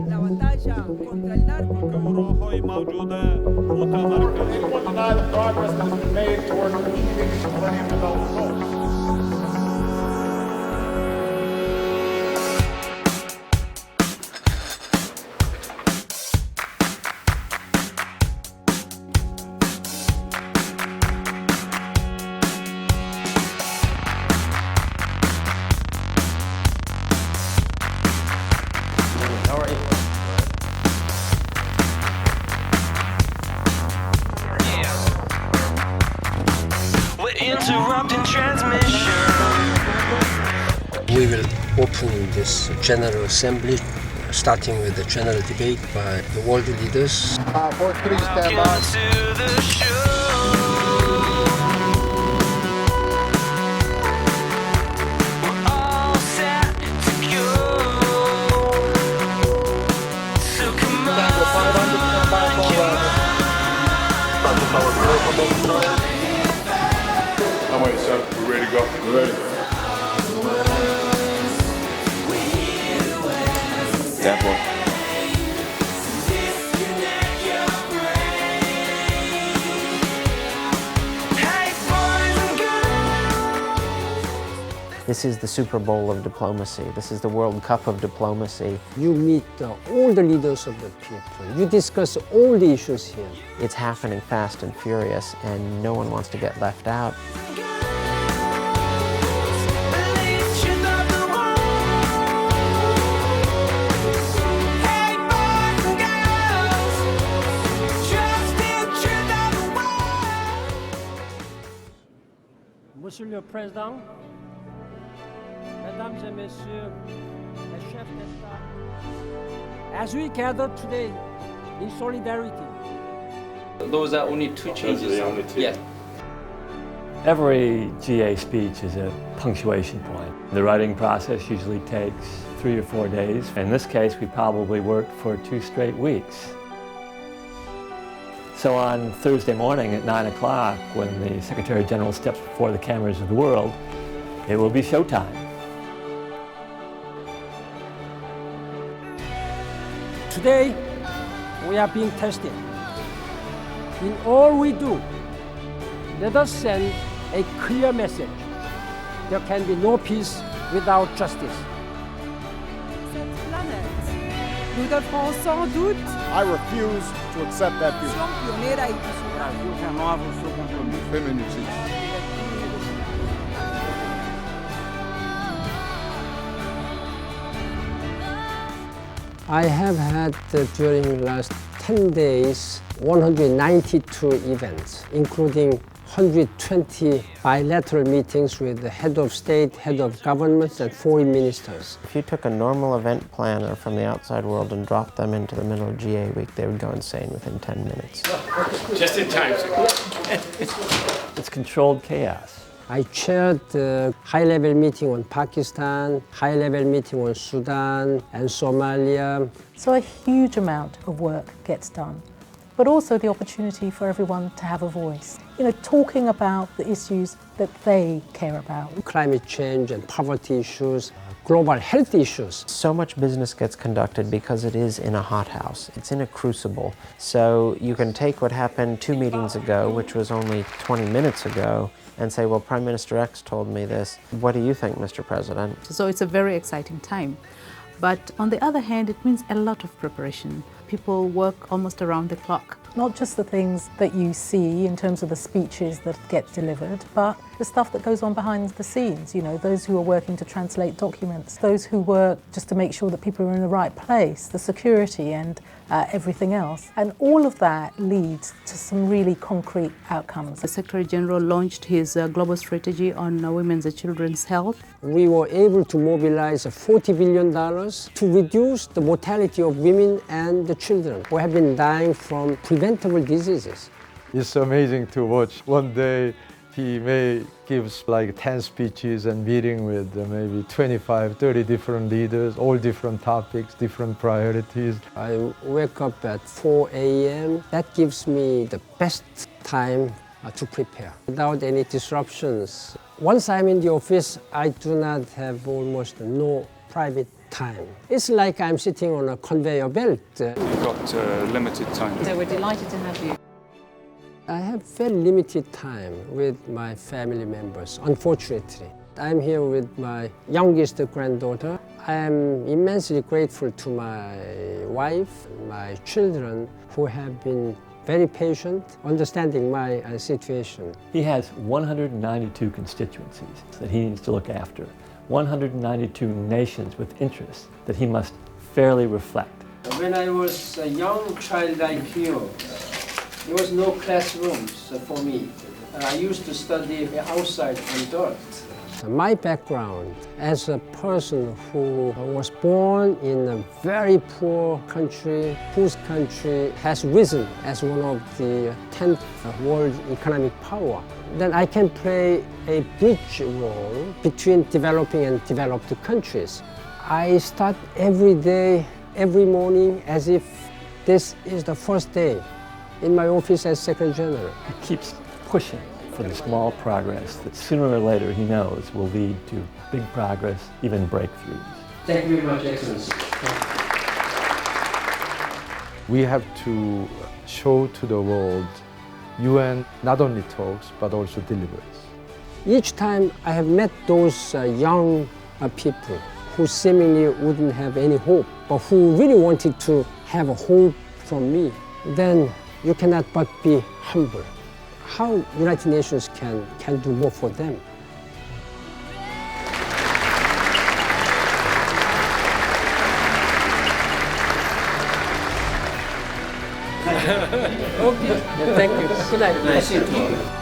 La batalla contra el narco. Anyone deny the progress that has been made toward achieving the Millennium Development Goals? How are you? We're interrupting transmission. We will open this General Assembly, starting with the general debate by the world leaders. Board, please stand by. To the show. We're all set to go. So come on. I'm waiting, sir. We're ready to go. We're ready. That boy. Hey, boys and girls. This is the Super Bowl of diplomacy. This is the World Cup of diplomacy. You meet all the leaders of the people. You discuss all the issues here. It's happening fast and furious, and no one wants to get left out. Monsieur le Président, Mesdames et Messieurs, les chefs d'État, as we gather today in solidarity, Those are only two changes. Those are the only two. Yeah. Every GA speech is a punctuation point. The writing process usually takes 3 or 4 days. In this case, we probably worked for 2 straight weeks. So on Thursday morning at 9 o'clock, when the Secretary General steps before the cameras of the world, it will be showtime. today we are being tested. In all we do, let us send a clear message. There can be no peace without justice. Cette planète nous devrons sans doute I refuse to accept that view. pionera y cultural. Feminicide. I have had during last 10 days 192 events, including 120 bilateral meetings with the head of state, head of governments, and foreign ministers. If you took a normal event planner from the outside world and dropped them into the middle of GA week, they would go insane within 10 minutes. Just in time. It's controlled chaos. I chaired the high-level meeting on Pakistan, high-level meeting on Sudan and Somalia. So a huge amount of work gets done, but also the opportunity for everyone to have a voice. You know, talking about the issues that they care about. Climate change and poverty issues, global health issues. So much business gets conducted because it is in a hothouse. It's in a crucible. So you can take what happened 2 meetings ago, which was only 20 minutes ago, and say, well, Prime Minister X told me this. What do you think, Mr. President? So it's a very exciting time. But on the other hand, it means a lot of preparation. People work almost around the clock. Not just the things that you see in terms of the speeches that get delivered, but the stuff that goes on behind the scenes, you know, those who are working to translate documents, those who work just to make sure that people are in the right place, the security and everything else. And all of that leads to some really concrete outcomes. The Secretary General launched his global strategy on women's and children's health. We were able to mobilize $40 billion to reduce the mortality of women and the children who have been dying from preventable diseases. It's amazing to watch. One day he may give like 10 speeches and meeting with maybe 25, 30 different leaders, all different topics, different priorities. I wake up at 4 a.m. That gives me the best time to prepare. Without any disruptions, Once I'm in the office, I do not have almost no private time. It's like I'm sitting on a conveyor belt. You've got limited time. So we're delighted to have you. I have very limited time with my family members, unfortunately. I'm here with my youngest granddaughter. I am immensely grateful to my wife, my children, who have been very patient, understanding my situation. He has 192 constituencies that he needs to look after, 192 nations with interests that he must fairly reflect. When I was a young child like you, there was no classrooms for me. I used to study outside on dirt. My background as a person who was born in a very poor country, whose country has risen as one of the 10th world economic power, then I can play a bridge role between developing and developed countries. I start every day, every morning, as if this is the first day in my office as Secretary General. He keeps pushing for the small progress that sooner or later he knows will lead to big progress, even breakthroughs. Thank you very much, Excellency. We have to show to the world UN not only talks but also delivers. Each time I have met those young people who seemingly wouldn't have any hope, but who really wanted to have a hope from me, then you cannot but be humble. How United Nations can do more for them. Okay, thank you. Good night. Nice to meet you.